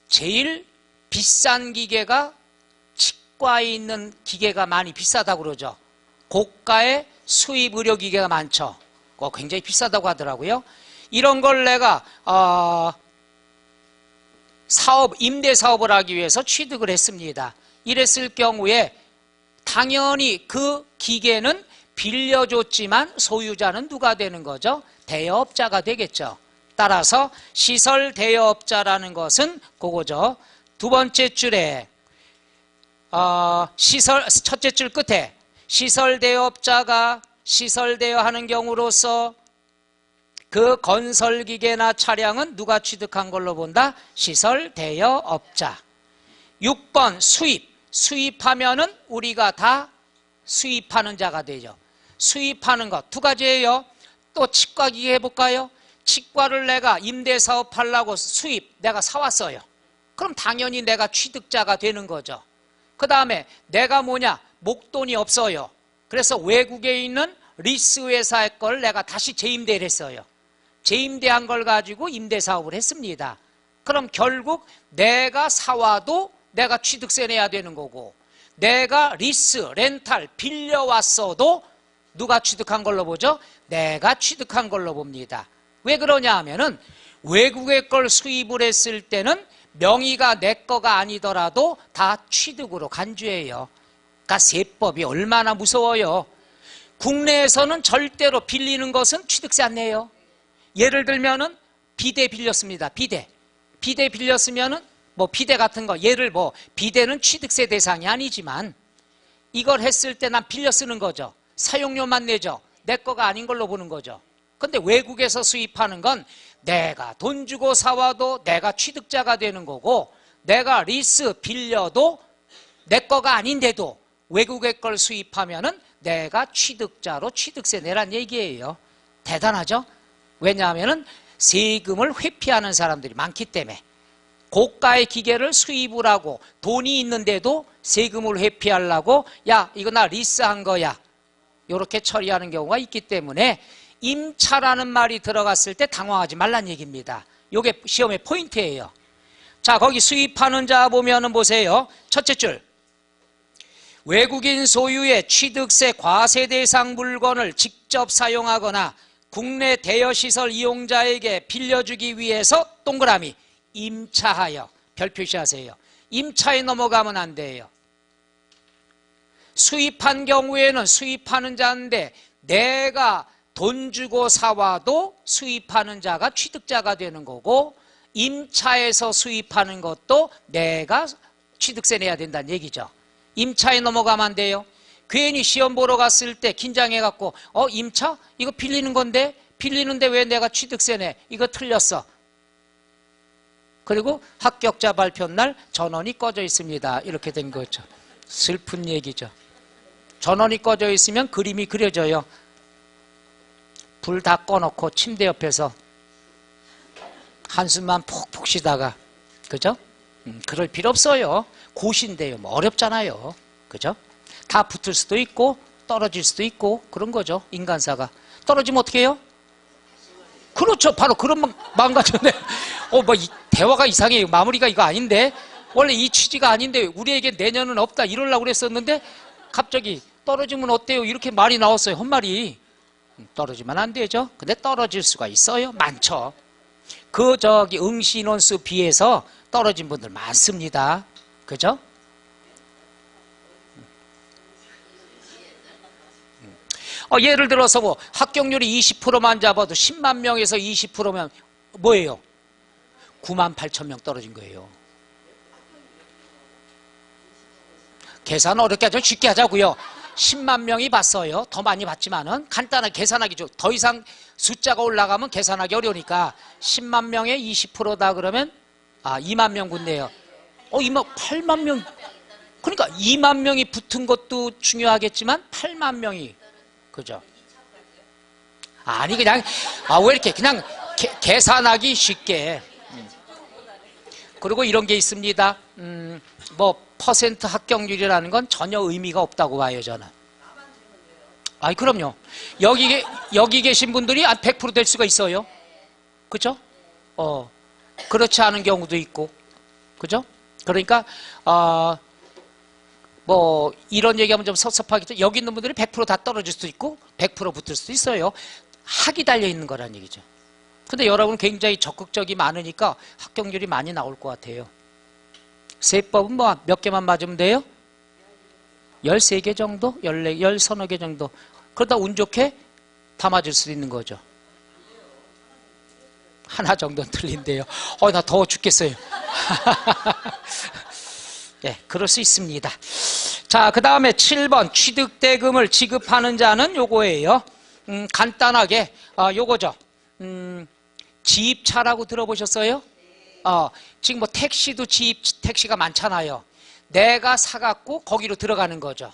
제일 비싼 기계가 치과에 있는 기계가 많이 비싸다고 그러죠. 고가의 수입 의료기계가 많죠. 굉장히 비싸다고 하더라고요. 이런 걸 내가 임대사업을 하기 위해서 취득을 했습니다. 이랬을 경우에 당연히 그 기계는 빌려줬지만 소유자는 누가 되는 거죠? 대여업자가 되겠죠. 따라서 시설 대여업자라는 것은 그거죠. 두 번째 줄에 첫째 줄 끝에 시설 대여업자가 시설 대여하는 경우로서 그 건설기계나 차량은 누가 취득한 걸로 본다? 시설 대여업자. 6번 수입하면은 우리가 다 수입하는 자가 되죠. 수입하는 것 두 가지예요. 또 치과기계 해볼까요? 치과를 내가 임대사업 하려고 내가 사왔어요. 그럼 당연히 내가 취득자가 되는 거죠. 그 다음에 내가 목돈이 없어요. 그래서 외국에 있는 리스 회사의 걸 내가 다시 재임대를 했어요. 재임대한 걸 가지고 임대사업을 했습니다. 그럼 결국 내가 사와도 내가 취득세 내야 되는 거고 내가 리스, 렌탈 빌려왔어도 누가 취득한 걸로 보죠? 내가 취득한 걸로 봅니다. 왜 그러냐 하면은 외국의 걸 수입을 했을 때는 명의가 내 거가 아니더라도 다 취득으로 간주해요. 그러니까 세법이 얼마나 무서워요. 국내에서는 절대로 빌리는 것은 취득세 안 내요. 예를 들면은 비대 빌렸습니다. 비대 빌렸으면은 비대 같은 거 비대는 취득세 대상이 아니지만 이걸 했을 때 난 빌려 쓰는 거죠. 사용료만 내죠. 내 거가 아닌 걸로 보는 거죠. 근데 외국에서 수입하는 건 내가 돈 주고 사와도 내가 취득자가 되는 거고 내가 리스 빌려도 내 거가 아닌데도 외국의 걸 수입하면은 내가 취득자로 취득세 내란 얘기예요. 대단하죠? 왜냐하면은 세금을 회피하는 사람들이 많기 때문에 고가의 기계를 수입을 하고 돈이 있는데도 세금을 회피하려고 야 이거 나 리스한 거야 이렇게 처리하는 경우가 있기 때문에 임차라는 말이 들어갔을 때 당황하지 말란 얘기입니다. 이게 시험의 포인트예요. 자 거기 수입하는 자 보면은 보세요. 첫째 줄 외국인 소유의 취득세 과세 대상 물건을 직접 사용하거나 국내 대여시설 이용자에게 빌려주기 위해서 동그라미 임차하여 별 표시하세요. 임차에 넘어가면 안 돼요. 수입한 경우에는 수입하는 자인데 내가 돈 주고 사와도 수입하는 자가 취득자가 되는 거고, 임차에서 수입하는 것도 내가 취득세 내야 된다는 얘기죠. 임차에 넘어가면 안 돼요. 괜히 시험 보러 갔을 때 긴장해갖고 임차? 이거 빌리는 건데? 빌리는데 왜 내가 취득세 내? 이거 틀렸어. 그리고 합격자 발표 날 전원이 꺼져 있습니다. 이렇게 된 거죠. 슬픈 얘기죠. 전원이 꺼져 있으면 그림이 그려져요. 불 다 꺼놓고 침대 옆에서 한숨만 푹푹 쉬다가, 그죠? 그럴 필요 없어요. 고시인데요. 뭐 어렵잖아요. 그죠? 다 붙을 수도 있고 떨어질 수도 있고 그런 거죠. 인간사가. 떨어지면 어떻게 해요? 그렇죠. 바로 그런 마음 가졌네. 대화가 이상해요. 마무리가 이거 아닌데. 원래 이 취지가 아닌데 우리에게 내년은 없다 이러려고 그랬었는데 갑자기 떨어지면 어때요? 이렇게 말이 나왔어요. 헛말이. 떨어지면 안 되죠. 근데 떨어질 수가 있어요. 많죠. 응시 인원수 비해서 떨어진 분들 많습니다. 그죠? 예를 들어서 뭐 합격률이 20%만 잡아도 10만 명에서 20%면 뭐예요? 9만 8천 명 떨어진 거예요. 계산 어렵게 하죠. 쉽게 하자고요. 10만 명이 봤어요. 더 많이 봤지만은 간단하게 계산하기 좋죠. 더 이상 숫자가 올라가면 계산하기 어려우니까 10만 명에 20%다 그러면 2만 명 붙네요. 8만 명. 그러니까 2만 명이 붙은 것도 중요하겠지만 8만 명이, 그죠? 아니 그냥 왜 이렇게 그냥 계산하기 쉽게. 그리고 이런 게 있습니다. 퍼센트 합격률이라는 건 전혀 의미가 없다고 봐요, 저는. 그럼요. 여기 계신 분들이 한 100% 될 수가 있어요. 그죠? 그렇지 않은 경우도 있고. 그죠? 그러니까, 이런 얘기하면 좀 섭섭하겠죠. 여기 있는 분들이 100% 다 떨어질 수도 있고, 100% 붙을 수도 있어요. 학이 달려있는 거란 얘기죠. 근데 여러분 굉장히 적극적이 많으니까 합격률이 많이 나올 것 같아요. 세법은 몇 개만 맞으면 돼요? 13개 정도? 14, 서너 개 정도. 그러다 운 좋게 다 맞을 수도 있는 거죠. 하나 정도는 틀린대요. 나 더워 죽겠어요. 네, 그럴 수 있습니다. 자, 그 다음에 7번 취득대금을 지급하는 자는 요거예요. 간단하게 요거죠. 지입차라고 들어보셨어요? 지금 택시도 택시가 많잖아요. 내가 사갖고 거기로 들어가는 거죠.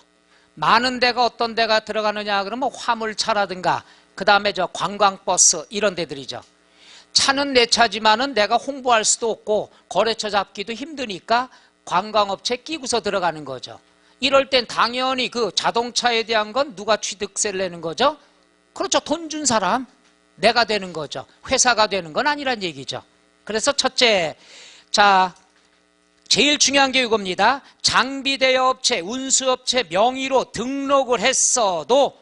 많은 데가 어떤 데가 들어가느냐 그러면 화물차라든가 그 다음에 관광버스 이런 데들이죠. 차는 내 차지만은 내가 홍보할 수도 없고 거래처 잡기도 힘드니까 관광업체 끼고서 들어가는 거죠. 이럴 땐 당연히 그 자동차에 대한 건 누가 취득세를 내는 거죠? 그렇죠. 돈 준 사람, 내가 되는 거죠. 회사가 되는 건 아니란 얘기죠. 그래서 첫째, 자, 제일 중요한 게 이겁니다. 장비대여업체, 운수업체 명의로 등록을 했어도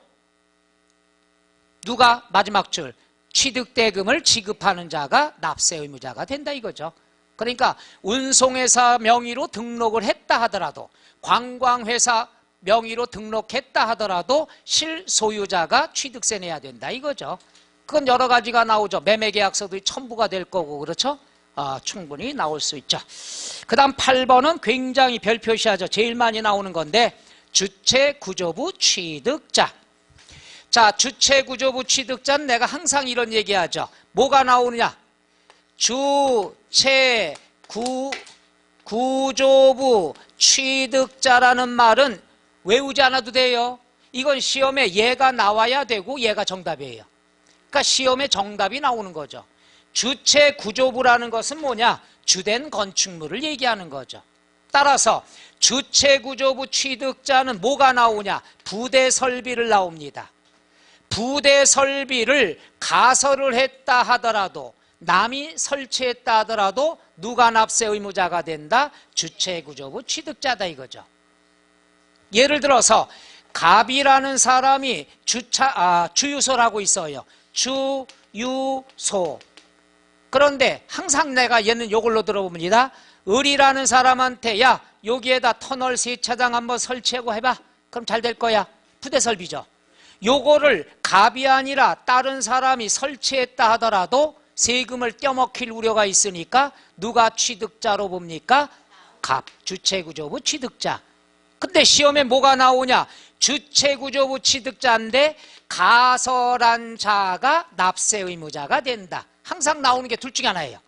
누가 마지막 줄 취득대금을 지급하는 자가 납세 의무자가 된다 이거죠. 그러니까 운송회사 명의로 등록을 했다 하더라도 관광회사 명의로 등록했다 하더라도 실소유자가 취득세 내야 된다 이거죠. 그건 여러 가지가 나오죠. 매매계약서도 첨부가 될 거고 그렇죠? 충분히 나올 수 있죠. 그 다음 8번은 굉장히 별표시하죠. 제일 많이 나오는 건데 주체구조부 취득자. 자, 주체구조부 취득자는 내가 항상 이런 얘기하죠. 뭐가 나오느냐? 주체구조부 취득자라는 말은 외우지 않아도 돼요. 이건 시험에 얘가 나와야 되고 얘가 정답이에요. 그러니까 시험에 정답이 나오는 거죠. 주체구조부라는 것은 뭐냐? 주된 건축물을 얘기하는 거죠. 따라서 주체구조부 취득자는 뭐가 나오냐? 부대설비를 나옵니다. 부대설비를 가설을 했다 하더라도 남이 설치했다 하더라도 누가 납세 의무자가 된다? 주체구조부 취득자다 이거죠. 예를 들어서 갑이라는 사람이 주유소를 하고 있어요. 주유소. 그런데 항상 내가 얘는 요걸로 들어봅니다. 을이라는 사람한테 야 여기에다 터널 세차장 한번 설치하고 해봐. 그럼 잘 될 거야. 부대설비죠. 요거를 갑이 아니라 다른 사람이 설치했다 하더라도 세금을 떼먹힐 우려가 있으니까 누가 취득자로 봅니까? 갑, 주체구조부 취득자. 근데 시험에 뭐가 나오냐? 주체구조부 취득자인데 가설한 자가 납세 의무자가 된다. 항상 나오는 게 둘 중에 하나예요.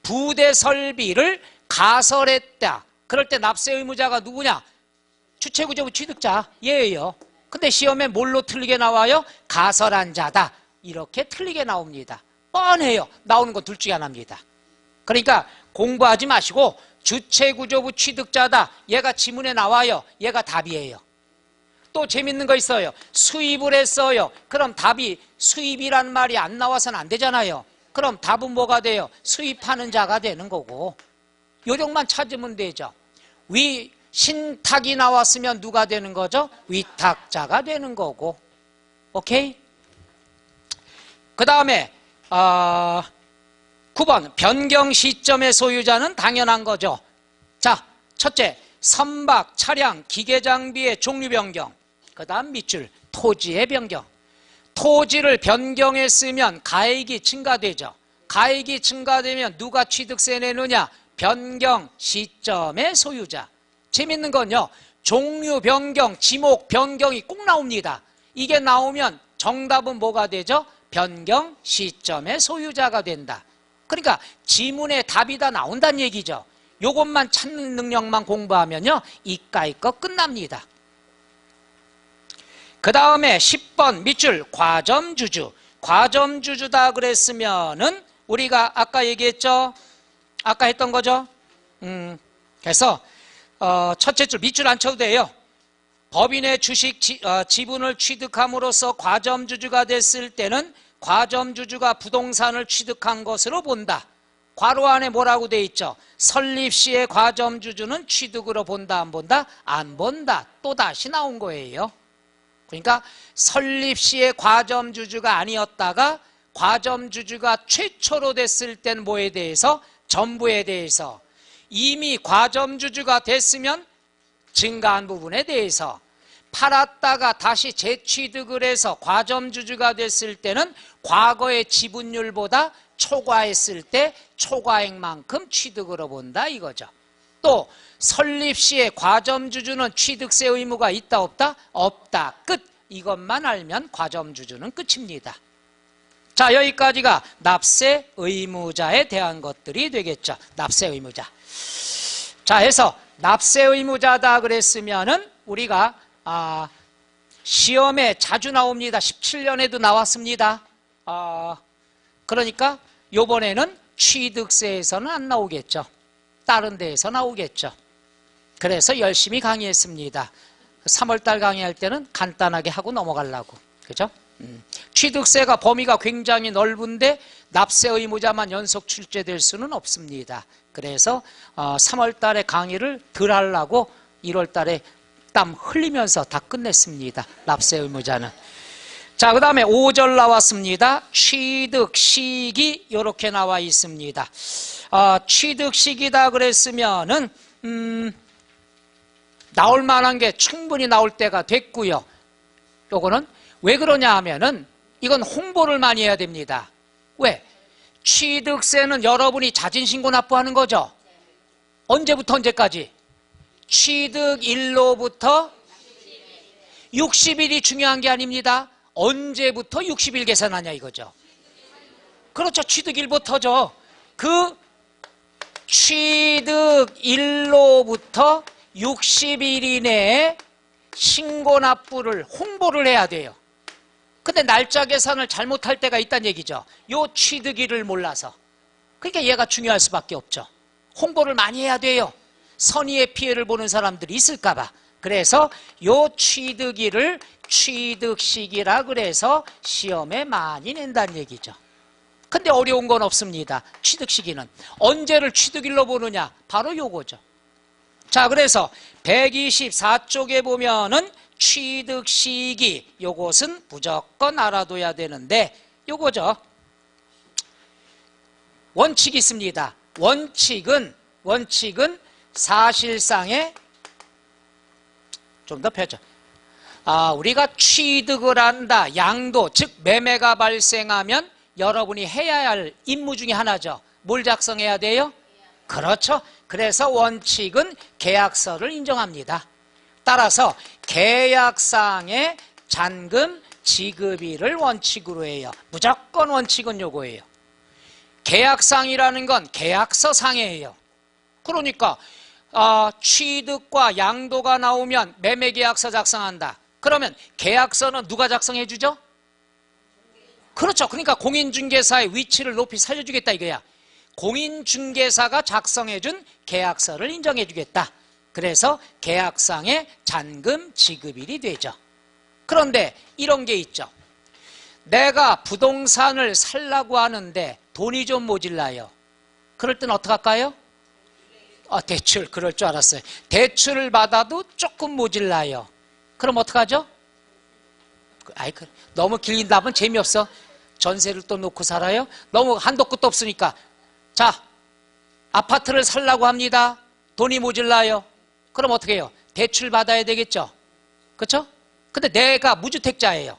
부대 설비를 가설했다. 그럴 때 납세 의무자가 누구냐? 주체구조부 취득자 얘예요. 근데 시험에 뭘로 틀리게 나와요? 가설한 자다. 이렇게 틀리게 나옵니다. 뻔해요. 나오는 건 둘 중에 하나입니다. 그러니까 공부하지 마시고 주체구조부 취득자다. 얘가 지문에 나와요. 얘가 답이에요. 또 재밌는 거 있어요. 수입을 했어요. 그럼 답이 수입이란 말이 안 나와서는 안 되잖아요. 그럼 답은 뭐가 돼요? 수입하는 자가 되는 거고. 요령만 찾으면 되죠. 신탁이 나왔으면 누가 되는 거죠? 위탁자가 되는 거고. 오케이? 그 다음에 9번 변경 시점의 소유자는 당연한 거죠. 자, 첫째, 선박, 차량, 기계장비의 종류 변경. 그 다음 밑줄, 토지의 변경. 토지를 변경했으면 가액이 증가되죠. 가액이 증가되면 누가 취득세 내느냐? 변경 시점의 소유자. 재밌는 건요, 종류 변경, 지목 변경이 꼭 나옵니다. 이게 나오면 정답은 뭐가 되죠? 변경 시점의 소유자가 된다. 그러니까 지문에 답이 다 나온다는 얘기죠. 요것만 찾는 능력만 공부하면요, 이까이 거 끝납니다. 그 다음에 10번 밑줄 과점주주. 과점주주다 그랬으면은 우리가 아까 얘기했죠? 아까 했던 거죠? 그래서 첫째 줄 밑줄 안 쳐도 돼요. 법인의 주식 지분을 취득함으로써 과점주주가 됐을 때는 과점주주가 부동산을 취득한 것으로 본다. 괄호 안에 뭐라고 돼 있죠? 설립 시의 과점주주는 취득으로 본다, 안 본다? 안 본다. 또다시 나온 거예요. 그러니까 설립 시의 과점주주가 아니었다가 과점주주가 최초로 됐을 땐 뭐에 대해서? 전부에 대해서. 이미 과점주주가 됐으면 증가한 부분에 대해서. 팔았다가 다시 재취득을 해서 과점주주가 됐을 때는 과거의 지분율보다 초과했을 때 초과액만큼 취득으로 본다 이거죠. 또 설립 시에 과점주주는 취득세 의무가 있다 없다? 없다. 끝. 이것만 알면 과점주주는 끝입니다. 자, 여기까지가 납세 의무자에 대한 것들이 되겠죠. 납세 의무자. 자, 해서 납세 의무자다 그랬으면은 우리가 시험에 자주 나옵니다. 17년에도 나왔습니다. 그러니까 요번에는 취득세에서는 안 나오겠죠. 다른 데에서 나오겠죠. 그래서 열심히 강의했습니다. 3월달 강의할 때는 간단하게 하고 넘어가려고. 그죠? 취득세가 범위가 굉장히 넓은데 납세 의무자만 연속 출제될 수는 없습니다. 그래서 3월달에 강의를 덜 하려고 1월달에 땀 흘리면서 다 끝냈습니다. 납세 의무자는. 자, 그 다음에 5절 나왔습니다. 취득 시기 이렇게 나와 있습니다. 취득 시기다 그랬으면은 나올 만한 게 충분히 나올 때가 됐고요. 요거는 왜 그러냐 하면은 이건 홍보를 많이 해야 됩니다. 왜? 취득세는 여러분이 자진신고 납부하는 거죠. 언제부터 언제까지? 취득일로부터 60일이 중요한 게 아닙니다. 언제부터 60일 계산하냐 이거죠. 그렇죠. 취득일부터죠. 그 취득일로부터 60일 이내에 신고 납부를 홍보를 해야 돼요. 근데 날짜 계산을 잘못할 때가 있다는 얘기죠. 요 취득일을 몰라서. 그러니까 얘가 중요할 수밖에 없죠. 홍보를 많이 해야 돼요. 선의의 피해를 보는 사람들이 있을까 봐. 그래서 요 취득일을 취득시기라 그래서 시험에 많이 낸다는 얘기죠. 근데 어려운 건 없습니다. 취득시기는. 언제를 취득일로 보느냐? 바로 요거죠. 자, 그래서 124쪽에 보면은 취득시기, 요것은 무조건 알아둬야 되는데 요거죠. 원칙이 있습니다. 원칙은 사실상의 좀 더 펴죠. 우리가 취득을 한다. 양도, 즉 매매가 발생하면 여러분이 해야 할 임무 중에 하나죠. 뭘 작성해야 돼요? 그렇죠. 그래서 원칙은 계약서를 인정합니다. 따라서 계약상의 잔금 지급일을 원칙으로 해요. 무조건 원칙은 요거예요. 계약상이라는 건 계약서 상해예요. 그러니까 취득과 양도가 나오면 매매계약서 작성한다. 그러면 계약서는 누가 작성해 주죠? 그렇죠. 그러니까 공인중개사의 위치를 높이 살려주겠다 이거야. 공인중개사가 작성해 준 계약서를 인정해 주겠다. 그래서 계약상의 잔금 지급일이 되죠. 그런데 이런 게 있죠. 내가 부동산을 살라고 하는데 돈이 좀 모질라요. 그럴 땐 어떡할까요? 대출, 그럴 줄 알았어요. 대출을 받아도 조금 모질라요. 그럼 어떡하죠? 너무 길린다면 재미없어. 전세를 또 놓고 살아요? 너무 한도 끝도 없으니까. 자, 아파트를 살라고 합니다. 돈이 모질라요. 그럼 어떻게 해요? 대출 받아야 되겠죠? 그렇죠? 근데 내가 무주택자예요.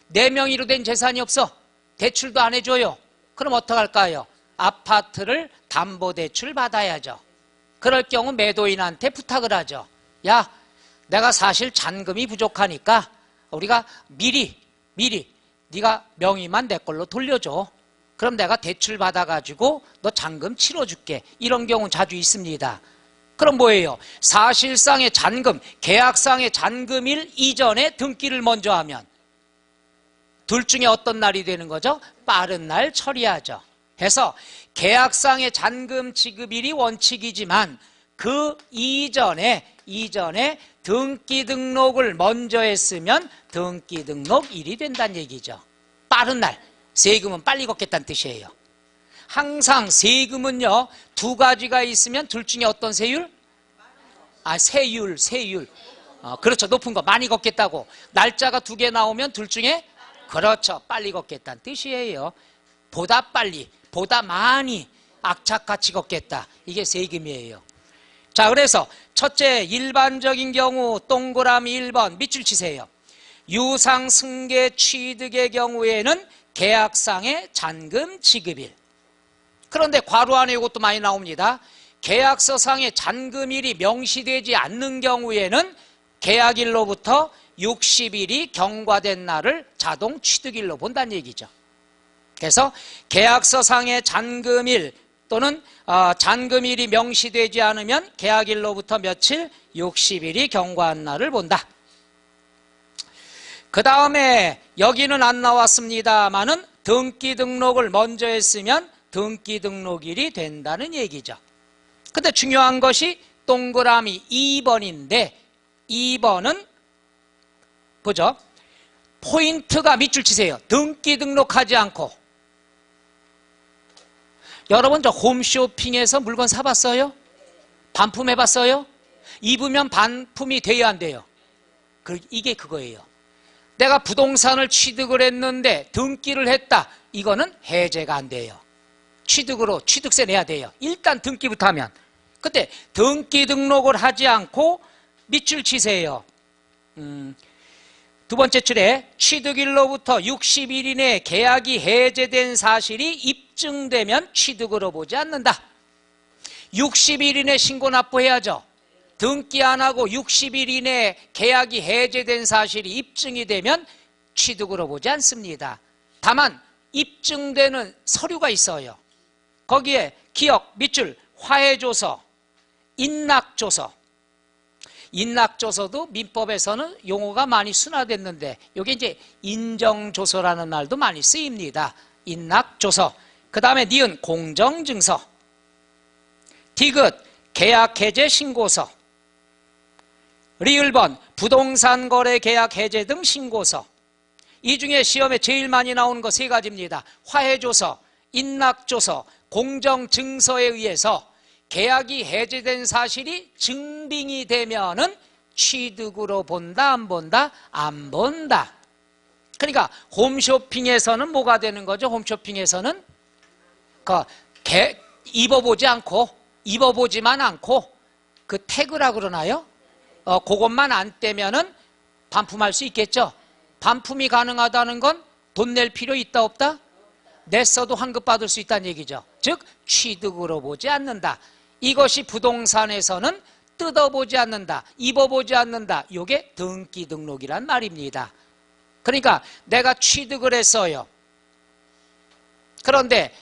내 명의로 된 재산이 없어. 대출도 안 해줘요. 그럼 어떡할까요? 아파트를 담보대출 받아야죠. 그럴 경우 매도인한테 부탁을 하죠. 야, 내가 사실 잔금이 부족하니까 우리가 미리 네가 명의만 내 걸로 돌려줘. 그럼 내가 대출 받아가지고 너 잔금 치러줄게. 이런 경우 자주 있습니다. 그럼 뭐예요? 사실상의 잔금, 계약상의 잔금일 이전에 등기를 먼저 하면 둘 중에 어떤 날이 되는 거죠? 빠른 날 처리하죠. 해서 계약상의 잔금 지급일이 원칙이지만 그 이전에 등기 등록을 먼저 했으면 등기 등록일이 된다는 얘기죠. 빠른 날, 세금은 빨리 걷겠다는 뜻이에요. 항상 세금은요, 두 가지가 있으면 둘 중에 어떤 세율? 세율. 그렇죠. 높은 거 많이 걷겠다고. 날짜가 두 개 나오면 둘 중에 그렇죠. 빨리 걷겠다는 뜻이에요. 보다 빨리, 보다 많이 악착같이 걷겠다. 이게 세금이에요. 자, 그래서 첫째, 일반적인 경우 동그라미 1번 밑줄 치세요. 유상 승계 취득의 경우에는 계약상의 잔금 지급일. 그런데 괄호 안에 이것도 많이 나옵니다. 계약서상의 잔금일이 명시되지 않는 경우에는 계약일로부터 60일이 경과된 날을 자동 취득일로 본다는 얘기죠. 그래서 계약서상의 잔금일 또는 잔금일이 명시되지 않으면 계약일로부터 며칠? 60일이 경과한 날을 본다. 그 다음에 여기는 안 나왔습니다만은 등기 등록을 먼저 했으면 등기 등록일이 된다는 얘기죠. 근데 중요한 것이 동그라미 2번인데 2번은 보죠. 포인트가 밑줄 치세요. 등기 등록하지 않고. 여러분 저 홈쇼핑에서 물건 사봤어요? 반품해봤어요? 입으면 반품이 돼야 안 돼요? 이게 그거예요. 내가 부동산을 취득을 했는데 등기를 했다. 이거는 해제가 안 돼요. 취득세 내야 돼요. 일단 등기부터 하면. 그때 등기 등록을 하지 않고 밑줄 치세요. 두 번째 줄에 취득일로부터 60일 이내에 계약이 해제된 사실이 입증되면 취득으로 보지 않는다. 60일 이내 신고 납부해야죠. 등기 안 하고 60일 이내에 계약이 해제된 사실이 입증이 되면 취득으로 보지 않습니다. 다만 입증되는 서류가 있어요. 거기에 기억, 밑줄, 화해조서, 인락조서. 인락조서도 민법에서는 용어가 많이 순화됐는데 이게 이제 인정조서라는 말도 많이 쓰입니다. 인락조서. 그 다음에 니은 공정증서, 디귿 계약해제 신고서, 리을번 부동산 거래 계약 해제 등 신고서. 이 중에 시험에 제일 많이 나오는 거 세 가지입니다. 화해조서, 인락조서, 공정증서에 의해서 계약이 해제된 사실이 증빙이 되면은 취득으로 본다, 안 본다? 안 본다. 그러니까 홈쇼핑에서는 뭐가 되는 거죠? 홈쇼핑에서는 입어보지만 않고 그 태그라 그러나요? 그것만 안 떼면은 반품할 수 있겠죠. 반품이 가능하다는 건 돈 낼 필요 있다 없다? 냈어도 환급받을 수 있다는 얘기죠. 즉 취득으로 보지 않는다. 이것이 부동산에서는 뜯어보지 않는다, 입어보지 않는다. 이게 등기 등록이란 말입니다. 그러니까 내가 취득을 했어요. 그런데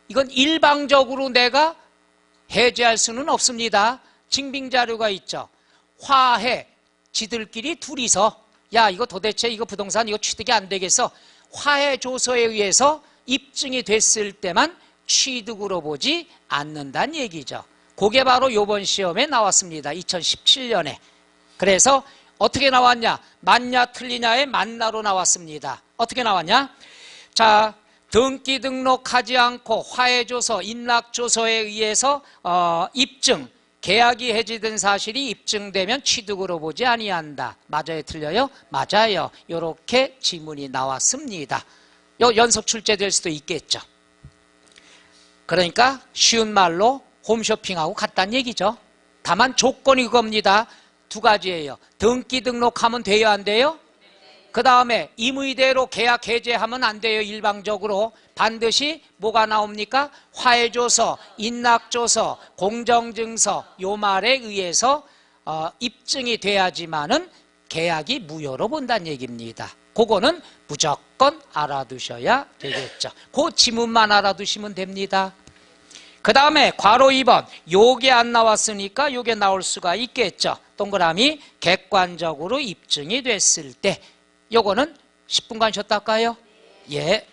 이건 일방적으로 내가 해제할 수는 없습니다. 증빙자료가 있죠. 화해, 지들끼리 둘이서 야 이거 도대체 이거 부동산 이거 취득이 안 되겠어. 화해 조서에 의해서 입증이 됐을 때만 취득으로 보지 않는다는 얘기죠. 그게 바로 이번 시험에 나왔습니다. 2017년에. 그래서 어떻게 나왔냐? 맞냐 틀리냐의 맞나로 나왔습니다. 어떻게 나왔냐? 자, 등기 등록하지 않고 화해조서, 인락조서에 의해서 입증, 계약이 해지된 사실이 입증되면 취득으로 보지 아니한다. 맞아요 틀려요? 맞아요. 이렇게 지문이 나왔습니다. 요 연속 출제될 수도 있겠죠. 그러니까 쉬운 말로 홈쇼핑하고 같다는 얘기죠. 다만 조건이 그겁니다. 두 가지예요. 등기 등록하면 돼요 안 돼요? 그 다음에 임의대로 계약 해제하면 안 돼요. 일방적으로. 반드시 뭐가 나옵니까? 화해조서, 인락조서, 공정증서 요 말에 의해서 입증이 돼야지만은 계약이 무효로 본다는 얘기입니다. 그거는 무조건 알아두셔야 되겠죠. 그 지문만 알아두시면 됩니다. 그 다음에 괄호 2번 요게 안 나왔으니까 요게 나올 수가 있겠죠. 동그라미 객관적으로 입증이 됐을 때 요거는 10분간 쉬었다 할까요? 예.